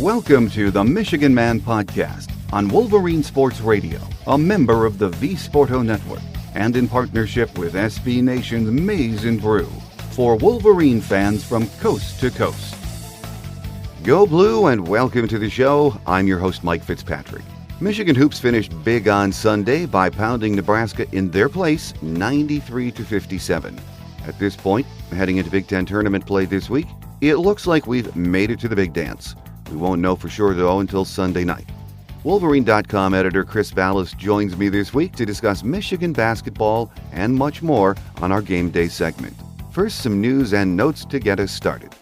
Welcome to the Michigan Man Podcast on Wolverine Sports Radio, a member of the V-Sporto Network, and in partnership with SB Nation's Maize and Brew, for Wolverine fans from coast to coast. Go Blue and welcome to the show. I'm your host, Mike Fitzpatrick. Michigan Hoops finished big on Sunday by pounding Nebraska in their place 93-57. At this point, heading into Big Ten tournament play this week, it looks like we've made it to the big dance. We won't know for sure, though, until Sunday night. Wolverine.com editor Chris Balas joins me this week to discuss Michigan basketball and much more on our Game Day segment. First, some news and notes to get us started.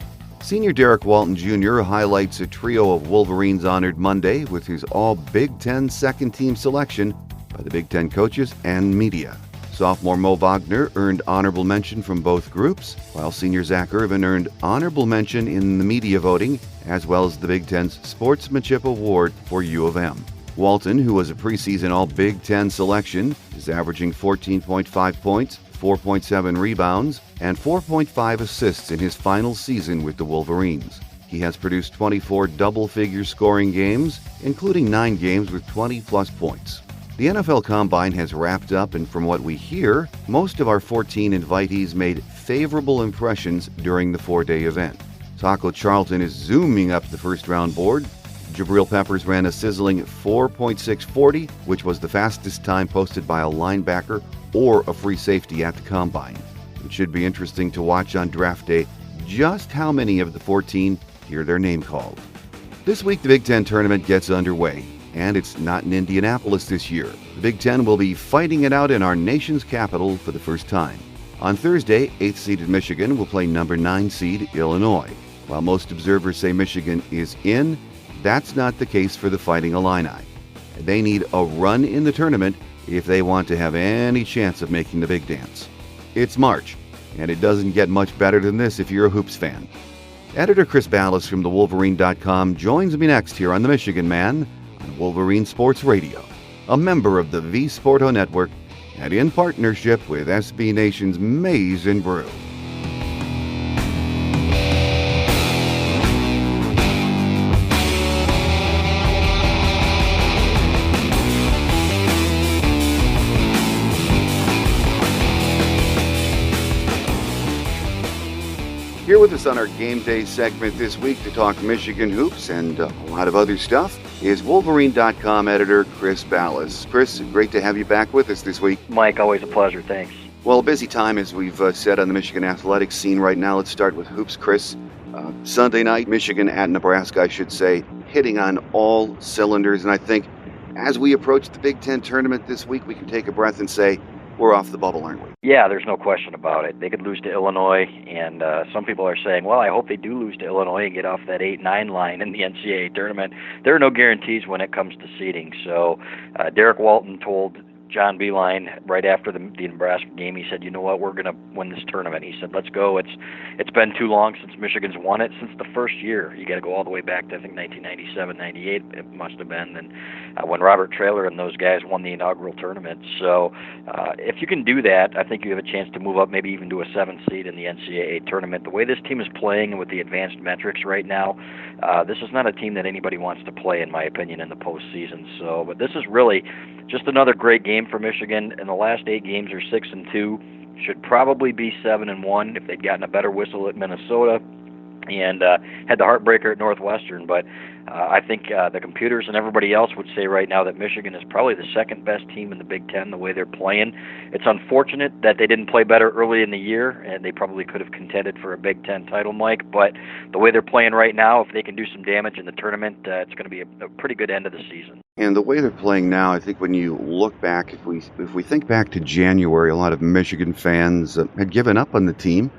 Senior Derek Walton Jr. highlights a trio of Wolverines honored Monday with his all-Big Ten second-team selection by the Big Ten coaches and media. Sophomore Mo Wagner earned honorable mention from both groups, while senior Zach Irvin earned honorable mention in the media voting, as well as the Big Ten's Sportsmanship Award for U of M. Walton, who was a preseason All-Big Ten selection, is averaging 14.5 points, 4.7 rebounds, and 4.5 assists in his final season with the Wolverines. He has produced 24 double-figure scoring games, including 9 games with 20-plus points. The NFL Combine has wrapped up, and from what we hear, most of our 14 invitees made favorable impressions during the 4-day event. Taco Charlton is zooming up the first-round board. Jabril Peppers ran a sizzling 4.640, which was the fastest time posted by a linebacker or a free safety at the Combine. It should be interesting to watch on draft day just how many of the 14 hear their name called. This week, the Big Ten tournament gets underway. And it's not in Indianapolis this year. The Big Ten will be fighting it out in our nation's capital for the first time. On Thursday, 8th-seeded Michigan will play number 9 seed Illinois. While most observers say Michigan is in, that's not the case for the Fighting Illini. They need a run in the tournament if they want to have any chance of making the big dance. It's March, and it doesn't get much better than this if you're a Hoops fan. Editor Chris Balas from the Wolverine.com joins me next here on The Michigan Man, on Wolverine Sports Radio, a member of the V-Sporto Network and in partnership with SB Nation's Maize and Brew. Here with us on our Game Day segment this week to talk Michigan hoops and a lot of other stuff is Wolverine.com editor Chris Balas. Chris, great to have you back with us this week. Mike, always a pleasure. Thanks. Well, a busy time, as we've said, on the Michigan athletics scene right now. Let's start with hoops, Chris. Sunday night, Michigan at Nebraska, I should say, hitting on all cylinders. And I think as we approach the Big Ten tournament this week, we can take a breath and say, we're off the bubble, aren't we? Yeah, there's no question about it. They could lose to Illinois, and some people are saying, well, I hope they do lose to Illinois and get off that 8-9 line in the NCAA tournament. There are no guarantees when it comes to seeding. So Derek Walton told John Beilein right after the Nebraska game, he said, you know what, we're going to win this tournament. He said, let's go. It's been too long since Michigan's won it since the first year. You got to go all the way back to, I think, 1997, 98 it must have been, and when Robert Traylor and those guys won the inaugural tournament. So if you can do that, I think you have a chance to move up maybe even to a 7th seed in the NCAA tournament. The way this team is playing and with the advanced metrics right now, this is not a team that anybody wants to play, in my opinion, in the postseason. So, but this is really just another great game for Michigan. In the last 8 games, are 6-2. Should probably be 7-1 if they'd gotten a better whistle at Minnesota and had the heartbreaker at Northwestern. But I think the computers and everybody else would say right now that Michigan is probably the second best team in the Big Ten the way they're playing. It's unfortunate that they didn't play better early in the year, and they probably could have contended for a Big Ten title, Mike. But the way they're playing right now, if they can do some damage in the tournament, it's going to be a pretty good end of the season. And the way they're playing now, I think when you look back, if we think back to January, a lot of Michigan fans had given up on the team.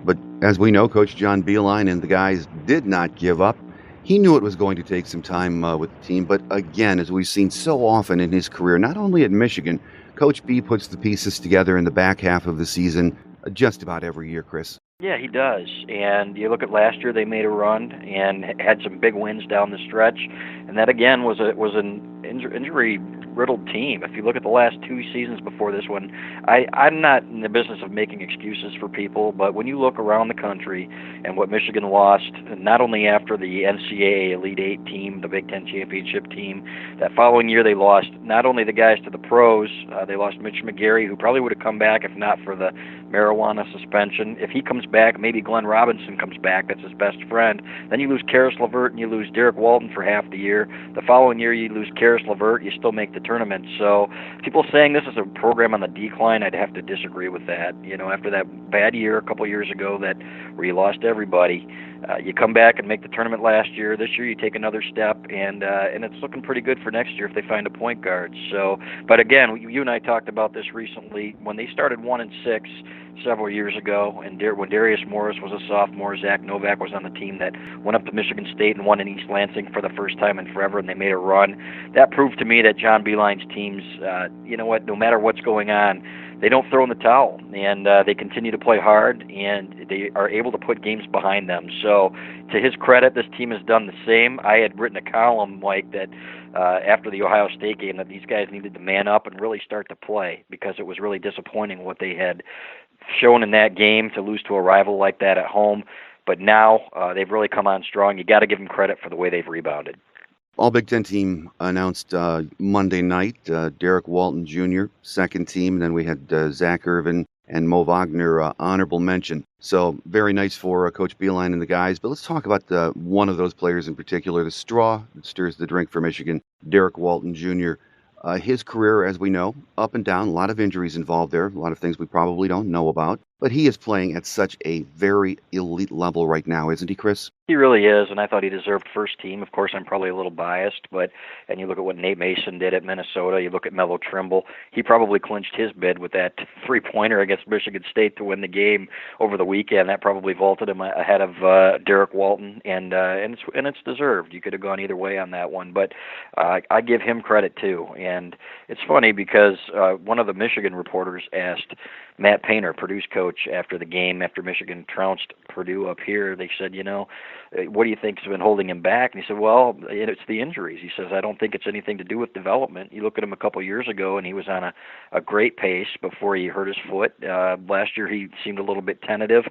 But as we know, Coach John Beilein and the guys did not give up. He knew it was going to take some time with the team. But again, as we've seen so often in his career, not only at Michigan, Coach B puts the pieces together in the back half of the season just about every year, Chris. Yeah, he does. And you look at last year; they made a run and had some big wins down the stretch, and that again was an injury riddled team. If you look at the last two seasons before this one, I'm not in the business of making excuses for people, but when you look around the country and what Michigan lost, not only after the NCAA Elite Eight team, the Big Ten championship team, that following year they lost not only the guys to the pros, they lost Mitch McGary, who probably would have come back if not for the marijuana suspension. If he comes back, maybe Glenn Robinson comes back. That's his best friend. Then you lose Karis LeVert and you lose Derek Walton for half the year. The following year you lose Karis LeVert. You still make the tournament. So people saying this is a program on the decline, I'd have to disagree with that. You know, after that bad year a couple years ago where you lost everybody, you come back and make the tournament last year. This year you take another step, and it's looking pretty good for next year if they find a point guard. So, but again, you and I talked about this recently when they started 1-6 several years ago, and when Darius Morris was a sophomore, Zach Novak was on the team that went up to Michigan State and won in East Lansing for the first time in forever, and they made a run. That proved to me that John Beilein's teams, you know what, no matter what's going on, they don't throw in the towel, and they continue to play hard, and they are able to put games behind them. So, to his credit, this team has done the same. I had written a column, Mike, that after the Ohio State game, that these guys needed to man up and really start to play, because it was really disappointing what they had shown in that game to lose to a rival like that at home. But now they've really come on strong. You got to give them credit for the way they've rebounded. All Big Ten team announced Monday night. Derek Walton Jr., second team. Then we had Zach Irvin and Mo Wagner, honorable mention. So very nice for Coach Beilein and the guys. But let's talk about one of those players in particular, the straw that stirs the drink for Michigan, Derek Walton Jr. His career, as we know, up and down, a lot of injuries involved there, a lot of things we probably don't know about. But he is playing at such a very elite level right now, isn't he, Chris? He really is, and I thought he deserved first team. Of course, I'm probably a little biased, and you look at what Nate Mason did at Minnesota, you look at Melo Trimble, he probably clinched his bid with that three-pointer against Michigan State to win the game over the weekend. That probably vaulted him ahead of Derek Walton, and it's deserved. You could have gone either way on that one, but I give him credit too. And it's funny because one of the Michigan reporters asked Matt Painter, Purdue's coach, after the game, after Michigan trounced Purdue up here, they said, what do you think's been holding him back? And he said, well, it's the injuries. He says, I don't think it's anything to do with development. You look at him a couple years ago, and he was on a great pace before he hurt his foot. Last year, he seemed a little bit tentative.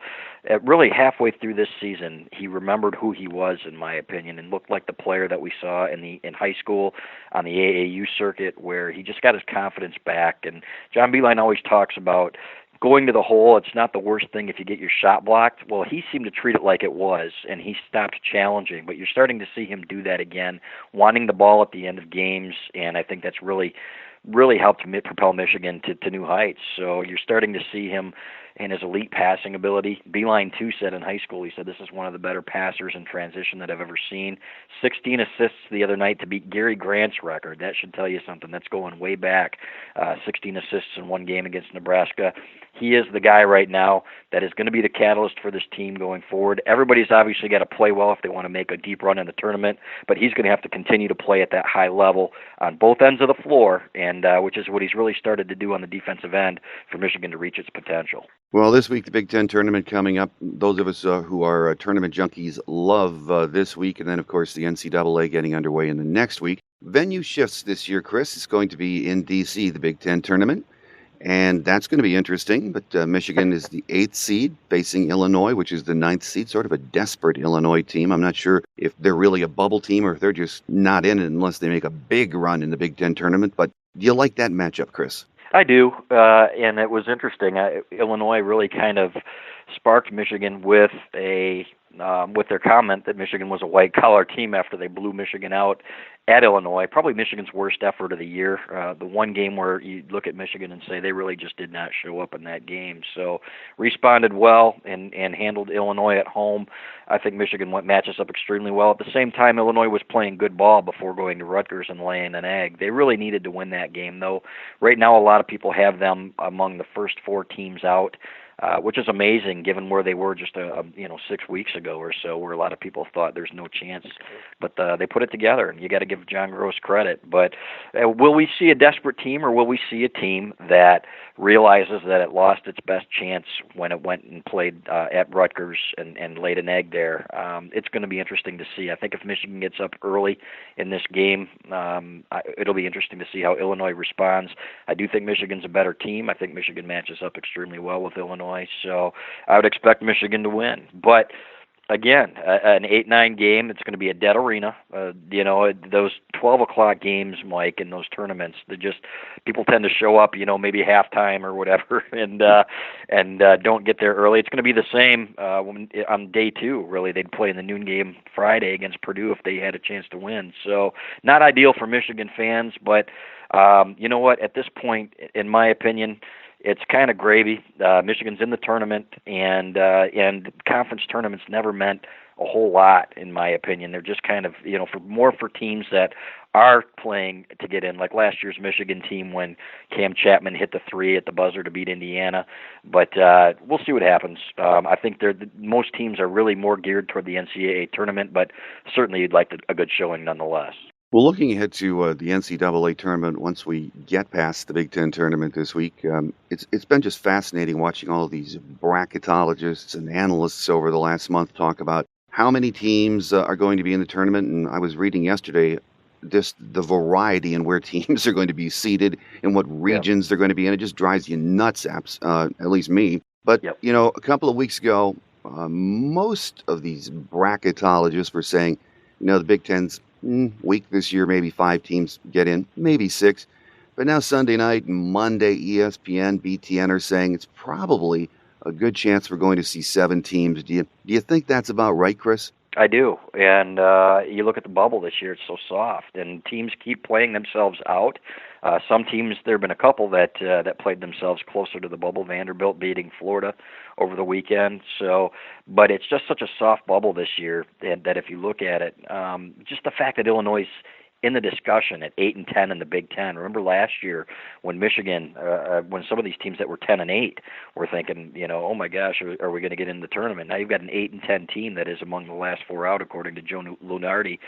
Really, halfway through this season, he remembered who he was, in my opinion, and looked like the player that we saw in high school on the AAU circuit, where he just got his confidence back. And John Beilein always talks about going to the hole. It's not the worst thing if you get your shot blocked. Well, he seemed to treat it like it was, and he stopped challenging. But you're starting to see him do that again, wanting the ball at the end of games, and I think that's really helped propel Michigan to new heights. So you're starting to see him and his elite passing ability. Beilein, too, said in high school, he said, this is one of the better passers in transition that I've ever seen. 16 assists the other night to beat Gary Grant's record. That should tell you something. That's going way back. 16 assists in one game against Nebraska. He is the guy right now that is going to be the catalyst for this team going forward. Everybody's obviously got to play well if they want to make a deep run in the tournament, but he's going to have to continue to play at that high level on both ends of the floor, and which is what he's really started to do on the defensive end for Michigan to reach its potential. Well, this week, the Big Ten tournament coming up. Those of us who are tournament junkies love this week. And then, of course, the NCAA getting underway in the next week. Venue shifts this year, Chris. It's going to be in D.C., the Big Ten tournament. And that's going to be interesting. But Michigan is the 8th seed facing Illinois, which is the 9th seed, sort of a desperate Illinois team. I'm not sure if they're really a bubble team or if they're just not in it unless they make a big run in the Big Ten tournament. But do you like that matchup, Chris? I do, and it was interesting. Illinois really kind of sparked Michigan with their comment that Michigan was a white-collar team after they blew Michigan out at Illinois. Probably Michigan's worst effort of the year. The one game where you look at Michigan and say they really just did not show up in that game. So responded well and handled Illinois at home. I think Michigan matches up extremely well. At the same time, Illinois was playing good ball before going to Rutgers and laying an egg. They really needed to win that game, though. Right now, a lot of people have them among the first 4 teams out. which is amazing given where they were just 6 weeks ago or so, where a lot of people thought there's no chance. But they put it together, and you got to give John Gross credit. But will we see a desperate team, or will we see a team that realizes that it lost its best chance when it went and played at Rutgers and laid an egg there? It's going to be interesting to see. I think if Michigan gets up early in this game, it'll be interesting to see how Illinois responds. I do think Michigan's a better team. I think Michigan matches up extremely well with Illinois, so I would expect Michigan to win. But again, an 8-9 game, it's going to be a dead arena. Those 12 o'clock games, Mike, in those tournaments, people tend to show up, maybe halftime or whatever, and don't get there early. It's going to be the same on day 2, really. They'd play in the noon game Friday against Purdue if they had a chance to win. So not ideal for Michigan fans, but you know what? At this point, in my opinion, it's kind of gravy. Michigan's in the tournament, and conference tournaments never meant a whole lot, in my opinion. They're just kind of, for teams that are playing to get in, like last year's Michigan team when Cam Chapman hit the 3 at the buzzer to beat Indiana. But we'll see what happens. I think most teams are really more geared toward the NCAA tournament, but certainly you'd like a good showing nonetheless. Well, looking ahead to the NCAA tournament, once we get past the Big Ten tournament this week, it's been just fascinating watching all of these bracketologists and analysts over the last month talk about how many teams are going to be in the tournament. And I was reading yesterday just the variety in where teams are going to be seated and what regions they're going to be in. It just drives you nuts, at least me. But, a couple of weeks ago, most of these bracketologists were saying, the Big Ten's week this year, maybe 5 teams get in, maybe 6. But now Sunday night and Monday, ESPN, BTN are saying it's probably a good chance we're going to see 7 teams. Do you think that's about right, Chris? I do, and you look at the bubble this year; it's so soft, and teams keep playing themselves out. Some teams, there have been a couple that played themselves closer to the bubble. Vanderbilt beating Florida over the weekend. So, but it's just such a soft bubble this year that if you look at it, just the fact that Illinois in the discussion at 8 and 10 in the Big Ten. Remember last year when Michigan, when some of these teams that were 10 and 8 were thinking, oh my gosh, are we going to get in the tournament? Now you've got an 8 and 10 team that is among the last 4 out, according to Joe Lunardi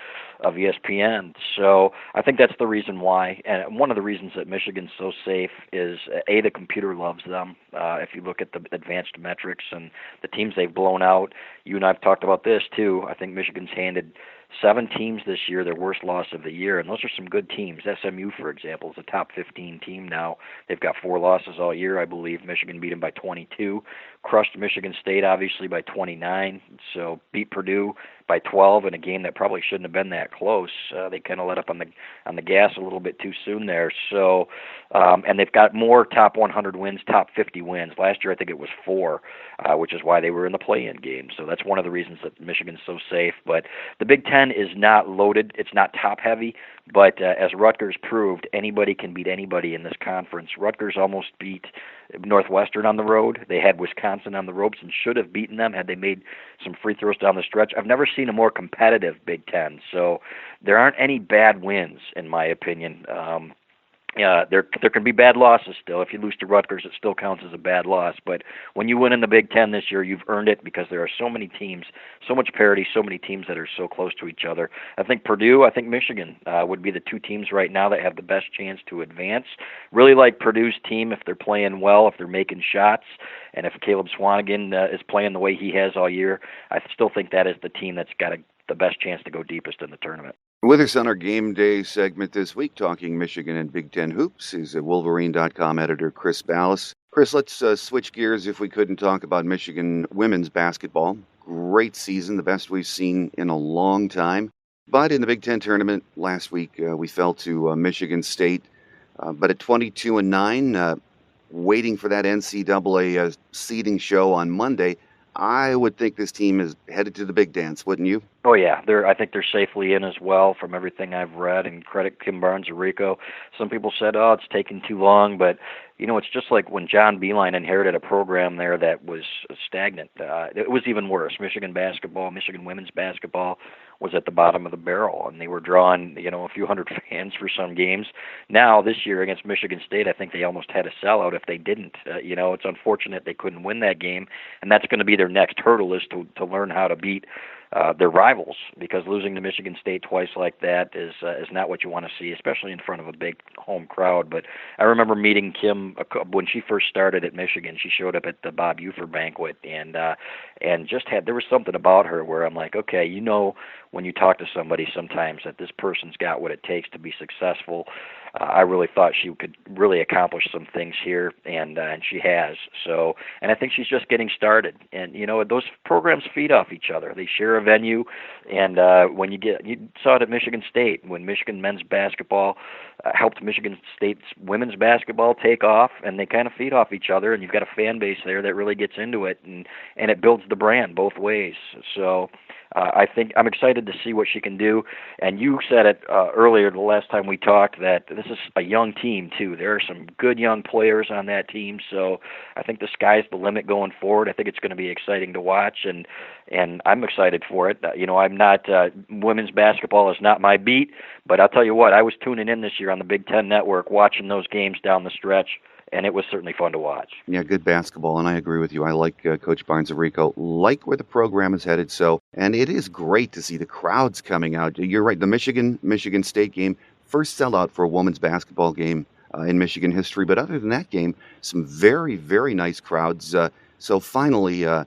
of ESPN. So I think that's the reason why. And one of the reasons that Michigan's so safe is the computer loves them. If you look at the advanced metrics and the teams they've blown out, you and I've talked about this too. I think Michigan's handed 7 teams this year their worst loss of the year, and those are some good teams. SMU, for example, is a top 15 team now. They've got 4 losses all year, I believe. Michigan beat them by 22. Crushed Michigan State, obviously, by 29. So beat Purdue by 12 in a game that probably shouldn't have been that close. They kind of let up on the gas a little bit too soon there. So, and they've got more top 100 wins, top 50 wins. Last year, I think it was 4, which is why they were in the play-in game. So that's one of the reasons that Michigan's so safe. But the Big Ten is not loaded. It's not top-heavy. But as Rutgers proved, anybody can beat anybody in this conference. Rutgers almost beat Northwestern on the road. They had Wisconsin on the ropes and should have beaten them had they made some free throws down the stretch. I've never seen a more competitive Big Ten. So there aren't any bad wins, in my opinion. There can be bad losses still. If you lose to Rutgers, it still counts as a bad loss. But when you win in the Big Ten this year, you've earned it because there are so many teams, so much parity, so many teams that are so close to each other. I think Purdue, I think Michigan would be the 2 teams right now that have the best chance to advance. Really like Purdue's team if they're playing well, if they're making shots, and if Caleb Swanigan is playing the way he has all year. I still think that is the team that's got the best chance to go deepest in the tournament. With us on our Game Day segment this week, talking Michigan and Big Ten hoops, is Wolverine.com editor Chris Balas. Chris, let's switch gears if we could and talk about Michigan women's basketball. Great season, the best we've seen in a long time. But in the Big Ten tournament last week, we fell to Michigan State. But at 22-9, waiting for that NCAA seeding show on Monday, I would think this team is headed to the big dance, wouldn't you? Oh yeah, I think they're safely in as well from everything I've read, and credit Kim Barnes and Rico. Some people said, "Oh, it's taking too long," but it's just like when John Beeline inherited a program there that was stagnant. It was even worse. Michigan basketball, Michigan women's basketball was at the bottom of the barrel, and they were drawing, a few hundred fans for some games. Now this year against Michigan State, I think they almost had a sellout if they didn't. It's unfortunate they couldn't win that game, and that's going to be their next hurdle is to learn how to beat their rivals, because losing to Michigan State twice like that is not what you want to see, especially in front of a big home crowd. But I remember meeting Kim when she first started at Michigan. She showed up at the Bob Ufer banquet, and there was something about her where I'm like, okay, when you talk to somebody sometimes that this person's got what it takes to be successful. I really thought she could really accomplish some things here, and she has. So, and I think she's just getting started. And those programs feed off each other. They share a venue, and when you saw it at Michigan State when Michigan men's basketball helped Michigan State's women's basketball take off, and they kind of feed off each other. And you've got a fan base there that really gets into it, and it builds the brand both ways. So. I think I'm excited to see what she can do. And you said it earlier the last time we talked that this is a young team, too. There are some good young players on that team, so I think the sky's the limit going forward. I think it's going to be exciting to watch, and I'm excited for it. I'm not women's basketball is not my beat, but I'll tell you what, I was tuning in this year on the Big Ten Network watching those games down the stretch, and it was certainly fun to watch. Yeah, good basketball, and I agree with you. I like Coach Barnes and Rico, like where the program is headed. So, and it is great to see the crowds coming out. You're right, the Michigan State game, first sellout for a women's basketball game in Michigan history. But other than that game, some very, very nice crowds. So finally, the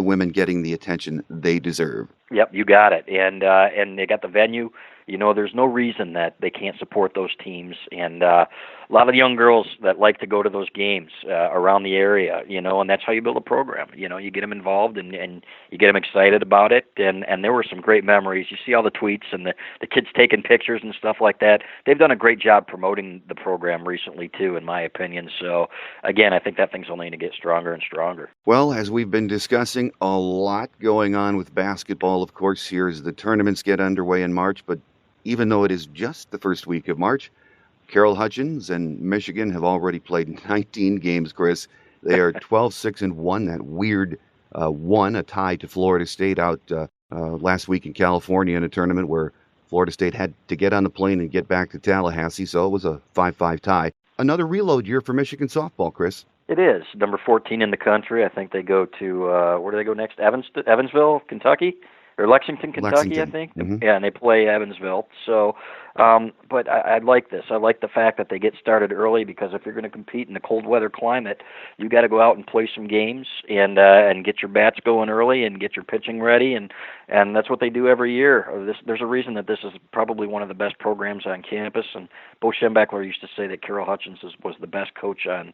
women getting the attention they deserve. Yep, you got it. And they got the venue. There's no reason that they can't support those teams. And a lot of young girls that like to go to those games around the area, and that's how you build a program. You get them involved and you get them excited about it. And there were some great memories. You see all the tweets and the kids taking pictures and stuff like that. They've done a great job promoting the program recently, too, in my opinion. So, again, I think that thing's only going to get stronger and stronger. Well, as we've been discussing, a lot going on with basketball, of course, here as the tournaments get underway in March. But even though it is just the first week of March, Carol Hutchins and Michigan have already played 19 games, Chris. They are 12-6-1. That weird a tie to Florida State out last week in California in a tournament where Florida State had to get on the plane and get back to Tallahassee, so it was a 5-5 tie. Another reload year for Michigan softball, Chris. It is. Number 14 in the country. I think they go to, where do they go next? Evansville, Kentucky? Or Lexington, Kentucky, I think. Mm-hmm. Yeah, and they play Evansville. So, but I like this. I like the fact that they get started early, because if you're going to compete in the cold weather climate, you got to go out and play some games and get your bats going early and get your pitching ready, and that's what they do every year. There's a reason that this is probably one of the best programs on campus. And Bo Schembechler used to say that Carol Hutchins was the best coach on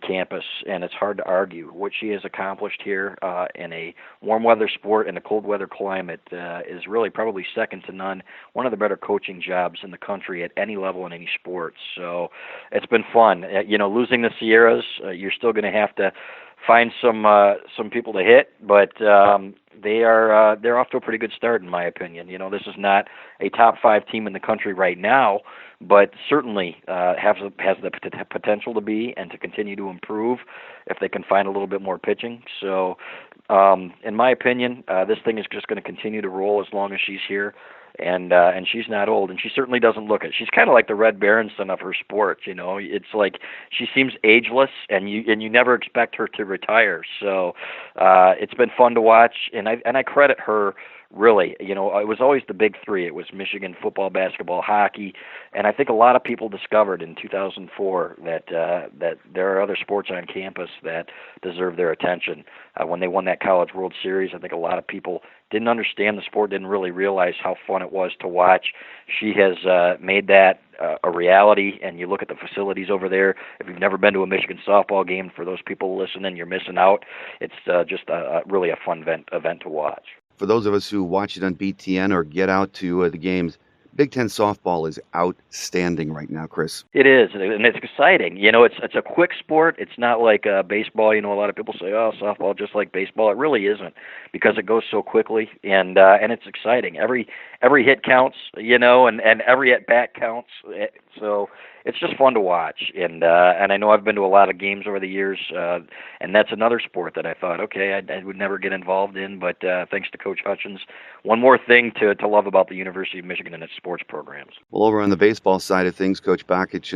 campus, and it's hard to argue. What she has accomplished here in a warm weather sport and a cold weather climate is really probably second to none. One of the better coaching jobs in the country at any level in any sport. So it's been fun. Losing the Sierras, you're still going to have to find some people to hit, but they're off to a pretty good start in my opinion. This is not a top 5 team in the country right now, but certainly has the potential to be and to continue to improve if they can find a little bit more pitching. So, in my opinion, this thing is just going to continue to roll as long as she's here. And she's not old, and she certainly doesn't look it. She's kind of like the Red Berenson of her sport. It's like she seems ageless, and you never expect her to retire. So it's been fun to watch, and I credit her. Really, it was always the big three. It was Michigan football, basketball, hockey, and I think a lot of people discovered in 2004 that there are other sports on campus that deserve their attention. When they won that College World Series, I think a lot of people didn't understand the sport, didn't really realize how fun it was to watch. She has made that a reality, and you look at the facilities over there. If you've never been to a Michigan softball game, for those people listening, you're missing out. It's just really a fun event to watch. For those of us who watch it on BTN or get out to the games, Big Ten softball is outstanding right now, Chris. It is, and it's exciting. It's a quick sport. It's not like baseball. A lot of people say, "Oh, softball just like baseball." It really isn't, because it goes so quickly, and it's exciting. Every hit counts, and every at bat counts. So it's just fun to watch, and I know I've been to a lot of games over the years, and that's another sport that I thought, okay, I would never get involved in, but thanks to Coach Hutchins, one more thing to love about the University of Michigan and its sports programs. Well, over on the baseball side of things, Coach Bakich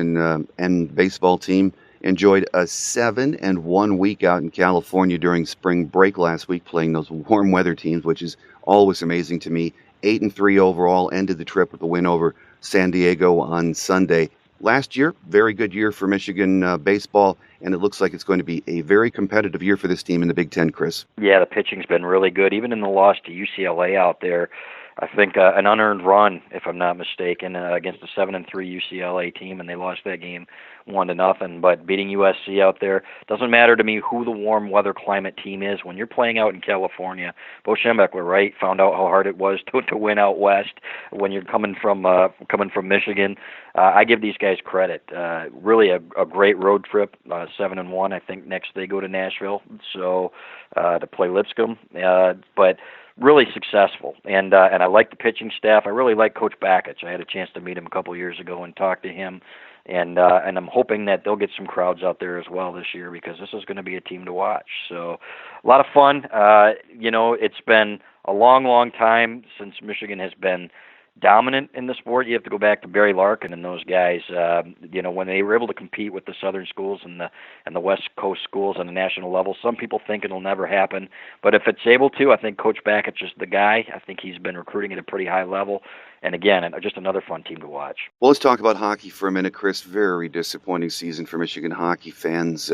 and baseball team enjoyed a 7-1 week out in California during spring break last week, playing those warm weather teams, which is always amazing to me. 8-3 overall, ended the trip with a win over San Diego on Sunday. Last year, very good year for Michigan baseball, and it looks like it's going to be a very competitive year for this team in the Big Ten, Chris. Yeah, the pitching's been really good. Even in the loss to UCLA out there, I think an unearned run, if I'm not mistaken, against a 7-3 UCLA team, and they lost that game 1-0. But beating USC out there, doesn't matter to me who the warm weather climate team is. When you're playing out in California, Bo Schembechler, right, found out how hard it was to win out west when you're coming from Michigan. I give these guys credit. Really a great road trip, 7-1. I think next they go to Nashville, so to play Lipscomb, but really successful, and I like the pitching staff. I really like Coach Bakich. I had a chance to meet him a couple years ago and talk to him, and I'm hoping that they'll get some crowds out there as well this year, because this is going to be a team to watch. So a lot of fun. It's been a long time since Michigan has been dominant in the sport. You have to go back to Barry Larkin and those guys, when they were able to compete with the Southern schools and the West Coast schools on the national level. Some people think it'll never happen, but if it's able to, I think Coach Bakich is the guy. I think he's been recruiting at a pretty high level, and again, just another fun team to watch. Well, let's talk about hockey for a minute, Chris. Very disappointing season for Michigan hockey fans.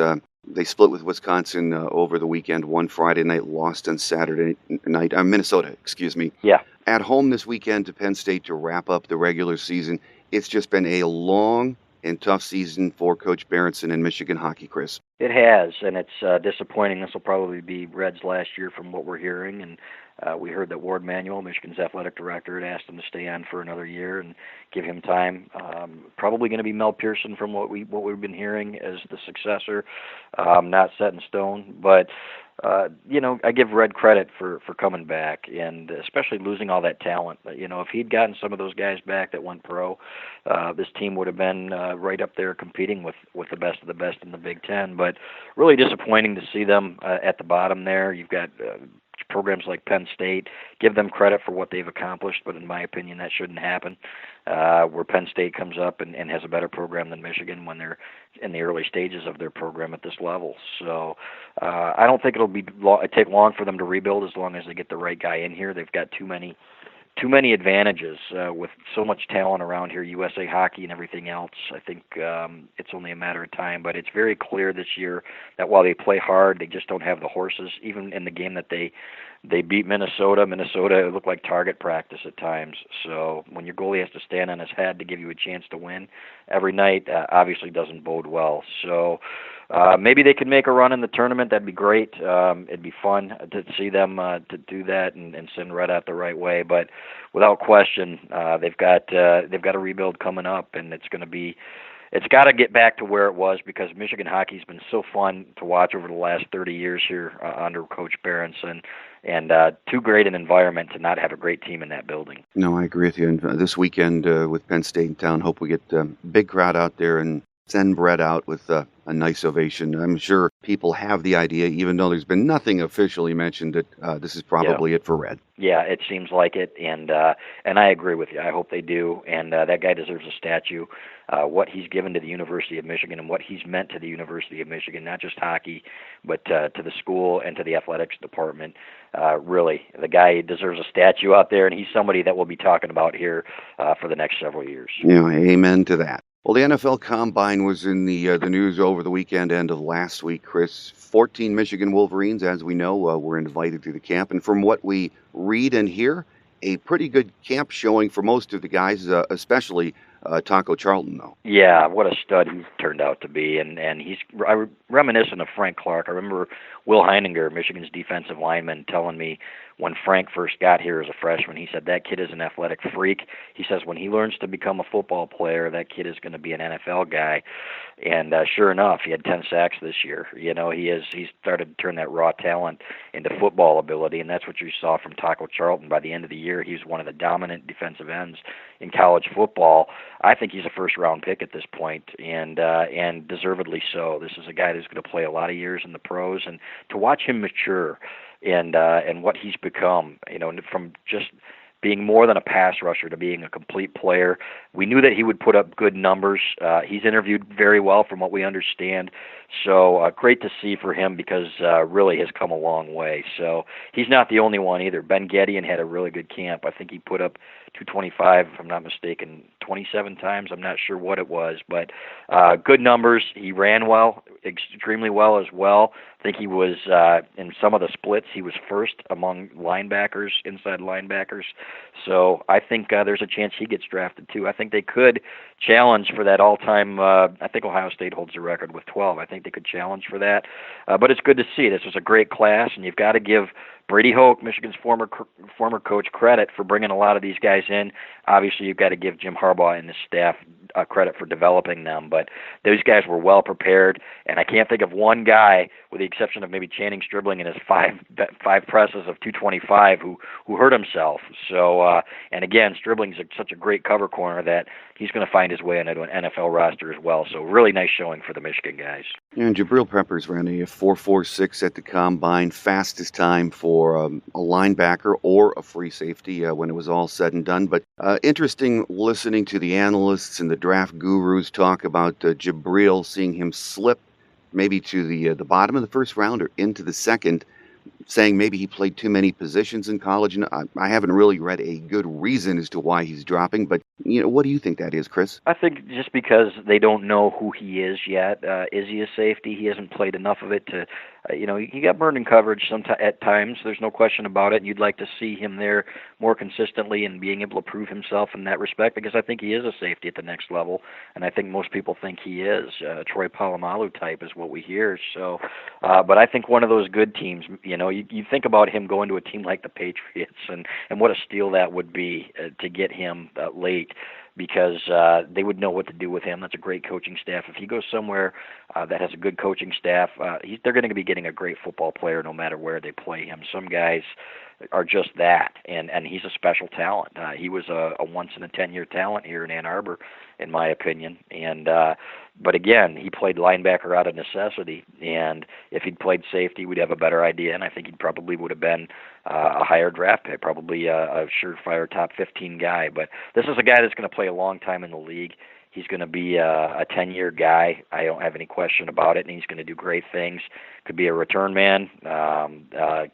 They split with Wisconsin over the weekend, won Friday night, lost on Saturday night. Minnesota, excuse me. Yeah. At home this weekend to Penn State to wrap up the regular season. It's just been a long and tough season for Coach Berenson and Michigan hockey, Chris. It has, and it's disappointing. This will probably be Red's last year from what we're hearing, and we heard that Ward Manuel, Michigan's athletic director, had asked him to stay on for another year and give him time. Probably going to be Mel Pearson from what we've been hearing as the successor. Not set in stone, but I give Red credit for coming back, and especially losing all that talent. If he'd gotten some of those guys back that went pro, this team would have been right up there competing with the best of the best in the Big Ten. But really disappointing to see them at the bottom there. You've got programs like Penn State. Give them credit for what they've accomplished, but in my opinion, that shouldn't happen. Where Penn State comes up and has a better program than Michigan when they're in the early stages of their program at this level. So I don't think it'll take long for them to rebuild, as long as they get the right guy in here. They've got too many advantages with so much talent around here, USA Hockey and everything else. I think it's only a matter of time, but it's very clear this year that while they play hard, they just don't have the horses. Even in the game that they beat Minnesota, it looked like target practice at times. So when your goalie has to stand on his head to give you a chance to win every night, obviously doesn't bode well. So maybe they could make a run in the tournament. That'd be great. It'd be fun to see them to do that and send Red out the right way. But without question, they've got a rebuild coming up, and it's got to get back to where it was, because Michigan hockey's been so fun to watch over the last 30 years here under Coach Berenson, and too great an environment to not have a great team in that building. No, I agree with you. And this weekend with Penn State in town, hope we get a big crowd out there and send Brett out with a nice ovation. I'm sure people have the idea, even though there's been nothing officially mentioned, that this is probably it for Red. Yeah, it seems like it, and I agree with you. I hope they do, and that guy deserves a statue. What he's given to the University of Michigan and what he's meant to the University of Michigan, not just hockey, but to the school and to the athletics department. Really, the guy deserves a statue out there, and he's somebody that we'll be talking about here for the next several years. Yeah, amen to that. Well, the NFL Combine was in the news over the weekend end of last week, Chris. 14 Michigan Wolverines, as we know, were invited to the camp. And from what we read and hear, a pretty good camp showing for most of the guys, especially Taco Charlton, though. Yeah, what a stud he's turned out to be, and he's reminiscent of Frank Clark. I remember Will Heininger, Michigan's defensive lineman, telling me when Frank first got here as a freshman, he said that kid is an athletic freak. He says when he learns to become a football player, that kid is going to be an NFL guy. And sure enough, he had 10 sacks this year. You know, he's started to turn that raw talent into football ability, and that's what you saw from Taco Charlton. By the end of the year, he was one of the dominant defensive ends in college football. I think he's a first-round pick at this point, and deservedly so. This is a guy who's going to play a lot of years in the pros, and to watch him mature and what he's become, you know, from just being more than a pass rusher to being a complete player. We knew that he would put up good numbers. He's interviewed very well from what we understand. So great to see for him because really has come a long way. So he's not the only one either. Ben Gedeon had a really good camp. I think he put up 225, if I'm not mistaken, 27 times. I'm not sure what it was, but good numbers. He ran well, extremely well as well. I think he was, in some of the splits, he was first among linebackers, inside linebackers. So I think there's a chance he gets drafted too. I think they could challenge for that all-time, I think Ohio State holds the record with 12. I think they could challenge for that. But it's good to see. This was a great class, and you've got to give Brady Hoke, Michigan's former coach, credit for bringing a lot of these guys in. Obviously, you've got to give Jim Harbaugh and his staff credit for developing them, but those guys were well prepared, and I can't think of one guy, with the exception of maybe Channing Stribling in his five presses of 225, who hurt himself. So, and again, Stribling's such a great cover corner that he's going to find his way into an NFL roster as well. So, really nice showing for the Michigan guys. And Jabril Peppers ran a 4.46 at the combine, fastest time for a linebacker or a free safety when it was all said and done. But interesting listening to the analysts and the draft gurus talk about Jabril, seeing him slip maybe to the bottom of the first round or into the second, saying maybe he played too many positions in college. And I haven't really read a good reason as to why he's dropping, but what do you think that is, Chris? I think just because they don't know who he is yet. Is he a safety? He hasn't played enough of it to, he got burned in coverage at times. There's no question about it. And you'd like to see him there more consistently and being able to prove himself in that respect, because I think he is a safety at the next level, and I think most people think he is. Troy Polamalu type is what we hear. So, but I think one of those good teams, you think about him going to a team like the Patriots, and what a steal that would be to get him late, because they would know what to do with him. That's a great coaching staff. If he goes somewhere that has a good coaching staff, they're going to be getting a great football player no matter where they play him. Some guys are just that, and he's a special talent. He was a once-in-a-10-year talent here in Ann Arbor, in my opinion. And but again, he played linebacker out of necessity, and if he'd played safety, we'd have a better idea, and I think he probably would have been a higher draft pick, probably a surefire top 15 guy. But this is a guy that's going to play a long time in the league. He's going to be a 10-year guy. I don't have any question about it, and he's going to do great things. Could be a return man.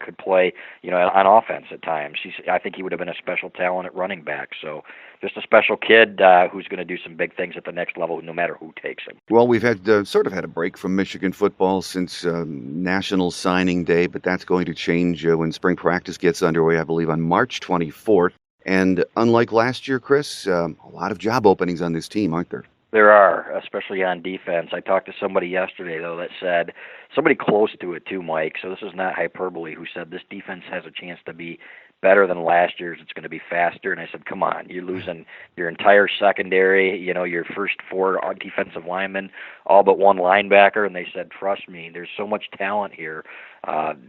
Could play, on offense at times. I think he would have been a special talent at running back. So just a special kid who's going to do some big things at the next level, no matter who takes him. Well, we've had sort of had a break from Michigan football since National Signing Day, but that's going to change when spring practice gets underway, I believe, on March 24th. And unlike last year, Chris, a lot of job openings on this team, aren't there? There are, especially on defense. I talked to somebody yesterday, though, that said, somebody close to it too, Mike, so this is not hyperbole, who said this defense has a chance to be better than last year's. It's going to be faster. And I said, come on, you're losing your entire secondary, your first four defensive linemen, all but one linebacker. And they said, trust me, there's so much talent here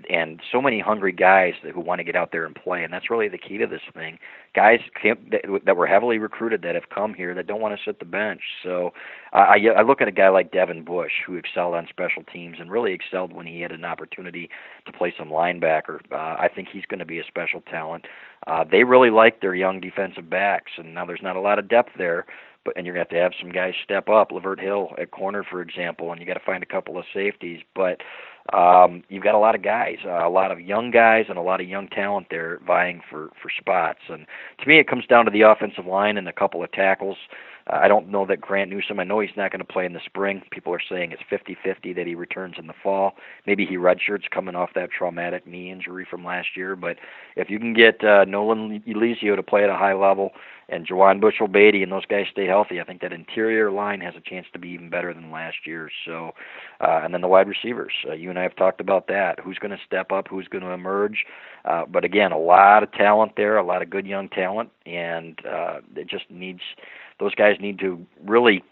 and so many hungry guys who want to get out there and play. And that's really the key to this thing. Guys that were heavily recruited that have come here that don't want to sit the bench. So I look at a guy like Devin Bush, who excelled on special teams and really excelled when he had an opportunity to play some linebacker. I think he's going to be a special talent. They really like their young defensive backs, and now there's not a lot of depth there, and you're going to have some guys step up. Lavert Hill at corner, for example, and you got to find a couple of safeties. But you've got a lot of guys, a lot of young guys and a lot of young talent there vying for spots. And to me, it comes down to the offensive line and a couple of tackles. I don't know that Grant Newsome, I know he's not going to play in the spring. People are saying it's 50-50 that he returns in the fall. Maybe he redshirts coming off that traumatic knee injury from last year. But if you can get Nolan Eliseo to play at a high level and Jawan Bushell-Beatty and those guys stay healthy, I think that interior line has a chance to be even better than last year. So, and then the wide receivers. You and I have talked about that. Who's going to step up? Who's going to emerge? But again, a lot of talent there, a lot of good young talent, and it just needs – those guys need to really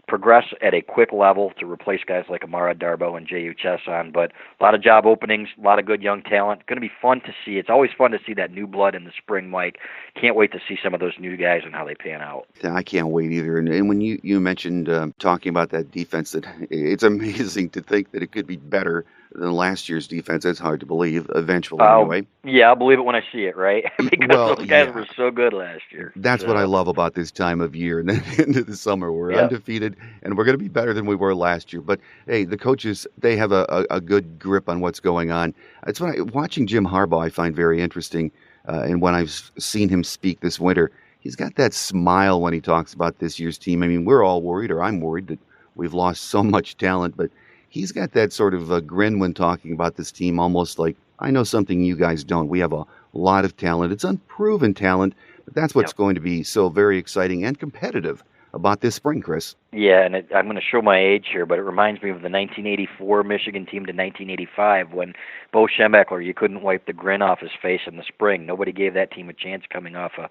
progress at a quick level to replace guys like Amara Darbo and J.U. Chesson. But a lot of job openings, a lot of good young talent. Going to be fun to see. It's always fun to see that new blood in the spring, Mike. Can't wait to see some of those new guys and how they pan out. I can't wait either. And when you mentioned talking about that defense, that it's amazing to think that it could be better than last year's defense. That's hard to believe, eventually, anyway. Yeah, I'll believe it when I see it, right? Because those guys were so good last year. That's what I love about this time of year and then into the summer. We're undefeated, and we're going to be better than we were last year. But, hey, the coaches, they have a good grip on what's going on. It's watching Jim Harbaugh, I find very interesting. And when I've seen him speak this winter, he's got that smile when he talks about this year's team. I mean, we're all worried, or I'm worried, that we've lost so much talent, but he's got that sort of a grin when talking about this team, almost like, I know something you guys don't. We have a lot of talent. It's unproven talent, but that's what's going to be so very exciting and competitive about this spring, Chris. Yeah, and I'm going to show my age here, but it reminds me of the 1984 Michigan team to 1985 when Bo Schembechler, you couldn't wipe the grin off his face in the spring. Nobody gave that team a chance coming off a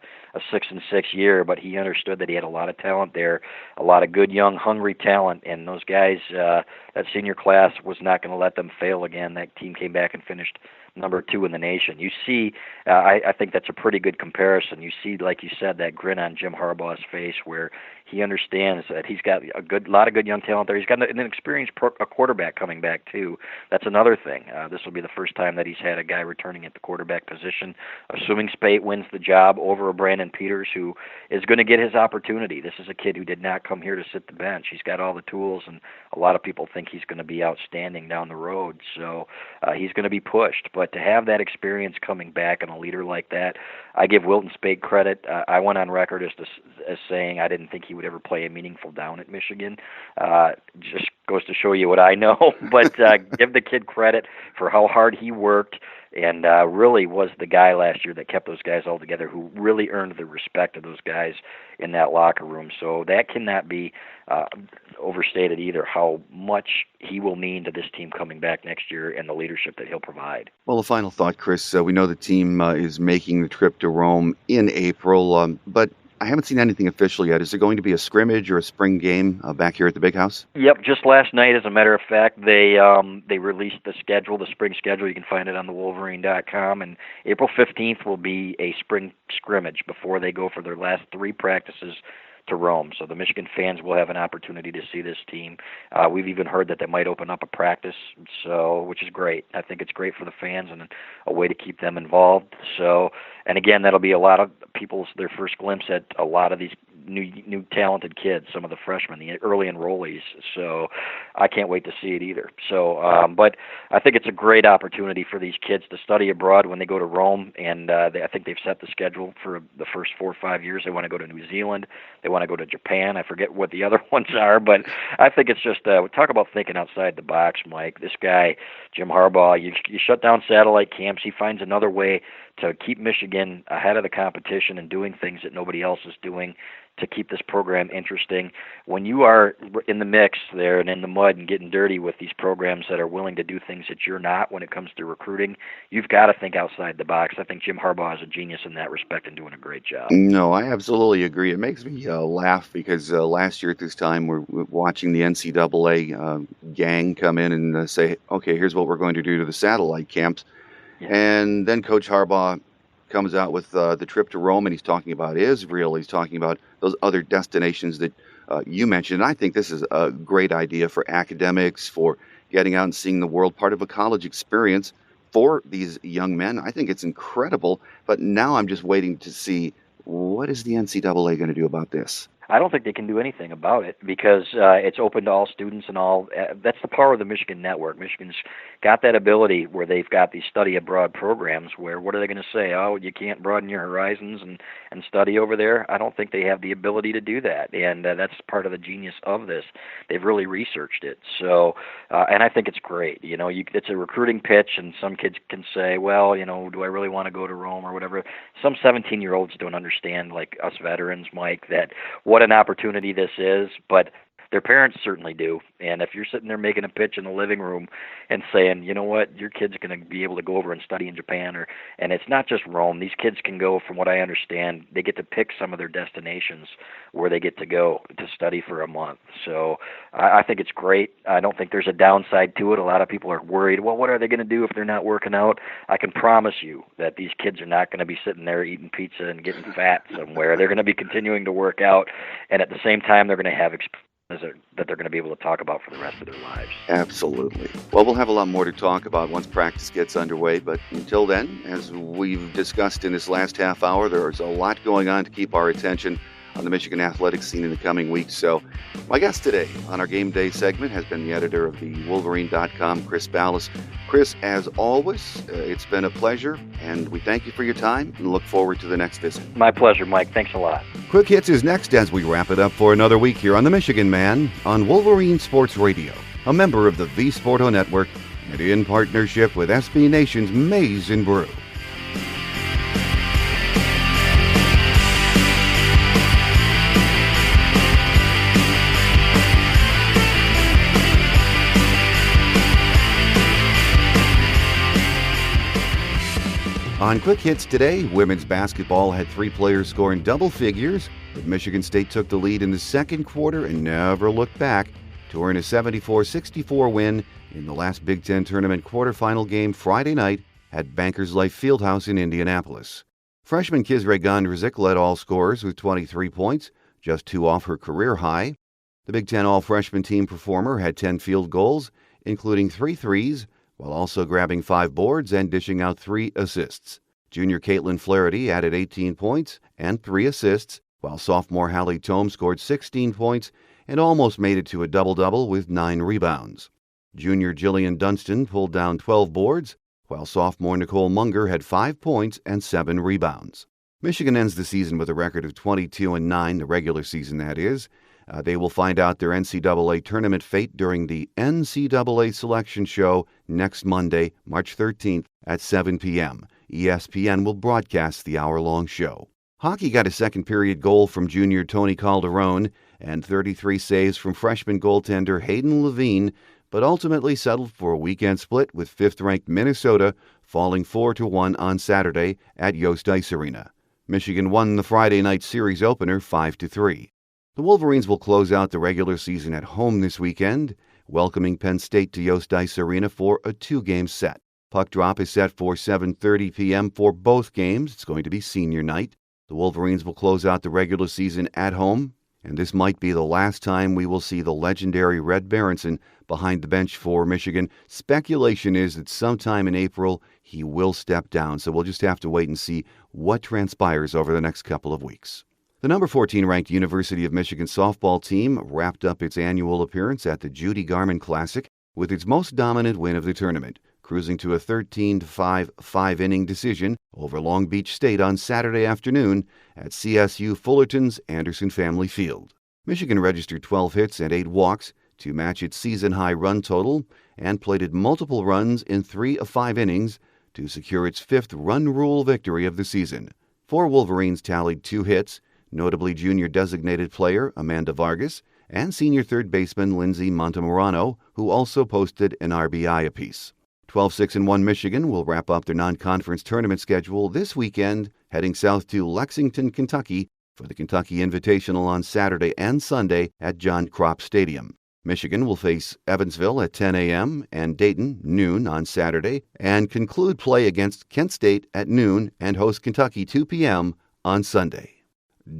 6-6 year, but he understood that he had a lot of talent there, a lot of good, young, hungry talent, and those guys, that senior class was not going to let them fail again. That team came back and finished number 2 in the nation. You see, I think that's a pretty good comparison. You see, like you said, that grin on Jim Harbaugh's face where he understands that he's got a lot of good young talent there. He's got an experienced quarterback coming back, too. That's another thing. This will be the first time that he's had a guy returning at the quarterback position, assuming Spate wins the job over a Brandon Peters, who is going to get his opportunity. This is a kid who did not come here to sit the bench. He's got all the tools, and a lot of people think he's going to be outstanding down the road. So he's going to be pushed. But to have that experience coming back and a leader like that, I give Wilton Spate credit. I went on record as saying I didn't think he would ever play a meaningful down at Michigan. Just goes to show you what I know. But give the kid credit for how hard he worked, and really was the guy last year that kept those guys all together, who really earned the respect of those guys in that locker room. So that cannot be overstated either, how much he will mean to this team coming back next year and the leadership that he'll provide. Well, a final thought, Chris. We know the team is making the trip to Rome in April, but I haven't seen anything official yet. Is there going to be a scrimmage or a spring game back here at the Big House? Yep, just last night, as a matter of fact, they released the schedule, the spring schedule. You can find it on the Wolverine.com, and April 15th will be a spring scrimmage before they go for their last 3 practices to Rome. So the Michigan fans will have an opportunity to see this team. We've even heard that they might open up a practice, which is great. I think it's great for the fans and a way to keep them involved. So, and again, that'll be a lot of people's their first glimpse at a lot of these new talented kids, some of the freshmen, the early enrollees. So I can't wait to see it either. So, but I think it's a great opportunity for these kids to study abroad when they go to Rome, and I think they've set the schedule for the first 4 or 5 years. They want to go to New Zealand. They want to go to Japan. I forget what the other ones are, but I think it's just talk about thinking outside the box, Mike. This guy, Jim Harbaugh, you shut down satellite camps. He finds another way to keep Michigan ahead of the competition and doing things that nobody else is doing to keep this program interesting. When you are in the mix there and in the mud and getting dirty with these programs that are willing to do things that you're not when it comes to recruiting, you've got to think outside the box. I think Jim Harbaugh is a genius in that respect and doing a great job. No, I absolutely agree. It makes me laugh because last year at this time we're watching the NCAA gang come in and say, okay, here's what we're going to do to the satellite camps. Yeah. And then Coach Harbaugh comes out with the trip to Rome, and he's talking about Israel. He's talking about those other destinations that you mentioned. And I think this is a great idea for academics, for getting out and seeing the world, part of a college experience for these young men. I think it's incredible. But now I'm just waiting to see, what is the NCAA going to do about this? I don't think they can do anything about it because it's open to all students and all. That's the power of the Michigan network. Michigan's got that ability where they've got these study abroad programs where what are they going to say? Oh, you can't broaden your horizons and study over there? I don't think they have the ability to do that, and that's part of the genius of this. They've really researched it. So, and I think it's great. It's a recruiting pitch, and some kids can say, well, do I really want to go to Rome or whatever? Some 17-year-olds don't understand, like us veterans, Mike, that what an opportunity this is, but their parents certainly do. And if you're sitting there making a pitch in the living room and saying, you know what, your kid's going to be able to go over and study in Japan, and it's not just Rome. These kids can go, from what I understand, they get to pick some of their destinations where they get to go to study for a month. So I think it's great. I don't think there's a downside to it. A lot of people are worried, well, what are they going to do if they're not working out? I can promise you that these kids are not going to be sitting there eating pizza and getting fat somewhere. They're going to be continuing to work out, and at the same time, they're going to have experience that they're going to be able to talk about for the rest of their lives. Absolutely. Well, we'll have a lot more to talk about once practice gets underway, but until then, as we've discussed in this last half hour, there's a lot going on to keep our attention on the Michigan athletics scene in the coming weeks. So my guest today on our Game Day segment has been the editor of the Wolverine.com, Chris Balas. Chris, as always, it's been a pleasure, and we thank you for your time and look forward to the next visit. My pleasure, Mike. Thanks a lot. Quick Hits is next as we wrap it up for another week here on The Michigan Man on Wolverine Sports Radio, a member of the V Sporto Network and in partnership with SB Nation's Maize and Brew. On Quick Hits today, women's basketball had 3 players scoring double figures, but Michigan State took the lead in the second quarter and never looked back to earn a 74-64 win in the last Big Ten Tournament quarterfinal game Friday night at Bankers Life Fieldhouse in Indianapolis. Freshman Kizre Gondrezick led all scorers with 23 points, just 2 off her career high. The Big Ten All-Freshman team performer had 10 field goals, including 3 threes, while also grabbing 5 boards and dishing out 3 assists. Junior Caitlin Flaherty added 18 points and 3 assists, while sophomore Hallie Tome scored 16 points and almost made it to a double-double with 9 rebounds. Junior Jillian Dunstan pulled down 12 boards, while sophomore Nicole Munger had 5 points and 7 rebounds. Michigan ends the season with a record of 22-9, the regular season that is. They will find out their NCAA tournament fate during the NCAA selection show next Monday, March 13th at 7 p.m. ESPN will broadcast the hour-long show. Hockey got a second-period goal from junior Tony Calderone and 33 saves from freshman goaltender Hayden Levine, but ultimately settled for a weekend split with fifth-ranked Minnesota falling 4-1 on Saturday at Yost Ice Arena. Michigan won the Friday night series opener 5-3. The Wolverines will close out the regular season at home this weekend, welcoming Penn State to Yost Ice Arena for a 2-game set. Puck drop is set for 7:30 p.m. for both games. It's going to be senior night. The Wolverines will close out the regular season at home, and this might be the last time we will see the legendary Red Berenson behind the bench for Michigan. Speculation is that sometime in April he will step down, so we'll just have to wait and see what transpires over the next couple of weeks. The number 14 ranked University of Michigan softball team wrapped up its annual appearance at the Judy Garman Classic with its most dominant win of the tournament, cruising to a 13-5 5-inning decision over Long Beach State on Saturday afternoon at CSU Fullerton's Anderson Family Field. Michigan registered 12 hits and 8 walks to match its season-high run total and plated multiple runs in 3 of 5 innings to secure its 5th run rule victory of the season. 4 Wolverines tallied 2 hits, notably junior designated player Amanda Vargas and senior third baseman Lindsay Montemorano, who also posted an RBI apiece. 12-6-1 Michigan will wrap up their non-conference tournament schedule this weekend, heading south to Lexington, Kentucky for the Kentucky Invitational on Saturday and Sunday at John Kropp Stadium. Michigan will face Evansville at 10 a.m. and Dayton noon on Saturday and conclude play against Kent State at noon and host Kentucky 2 p.m. on Sunday.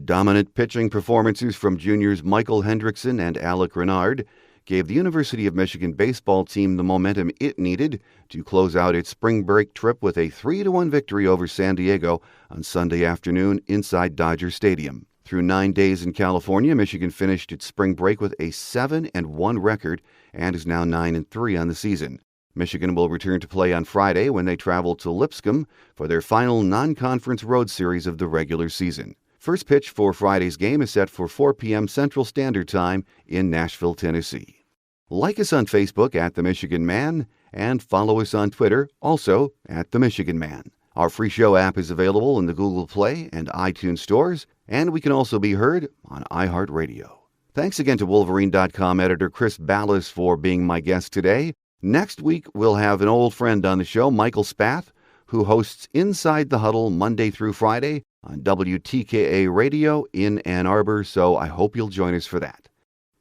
Dominant pitching performances from juniors Michael Hendrickson and Alec Renard gave the University of Michigan baseball team the momentum it needed to close out its spring break trip with a 3-1 victory over San Diego on Sunday afternoon inside Dodger Stadium. Through 9 days in California, Michigan finished its spring break with a 7-1 record and is now 9-3 on the season. Michigan will return to play on Friday when they travel to Lipscomb for their final non-conference road series of the regular season. First pitch for Friday's game is set for 4 p.m. Central Standard Time in Nashville, Tennessee. Like us on Facebook at The Michigan Man and follow us on Twitter, also at The Michigan Man. Our free show app is available in the Google Play and iTunes stores, and we can also be heard on iHeartRadio. Thanks again to Wolverine.com editor Chris Balas for being my guest today. Next week, we'll have an old friend on the show, Michael Spath, who hosts Inside the Huddle Monday through Friday on WTKA Radio in Ann Arbor, so I hope you'll join us for that.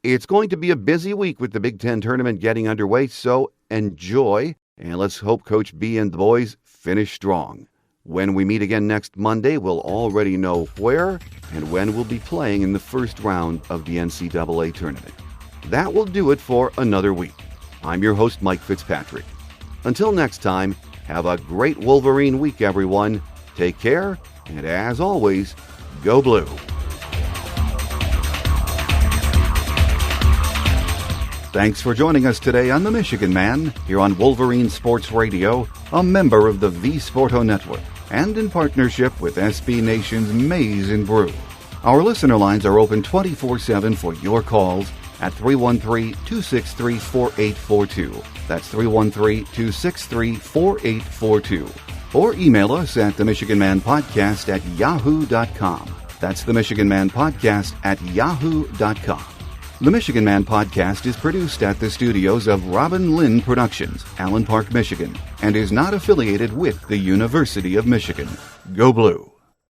It's going to be a busy week with the Big Ten tournament getting underway, so enjoy, and let's hope Coach B and the boys finish strong. When we meet again next Monday, we'll already know where and when we'll be playing in the first round of the NCAA tournament. That will do it for another week. I'm your host, Mike Fitzpatrick. Until next time, have a great Wolverine week, everyone. Take care, and as always, go blue. Thanks for joining us today on The Michigan Man, here on Wolverine Sports Radio, a member of the V Sporto Network, and in partnership with SB Nation's Maize and Brew. Our listener lines are open 24/7 for your calls at 313-263-4842. That's 313-263-4842. Or email us at themichiganmanpodcast@yahoo.com. That's themichiganmanpodcast@yahoo.com. The Michigan Man Podcast is produced at the studios of Robin Lynn Productions, Allen Park, Michigan, and is not affiliated with the University of Michigan. Go Blue!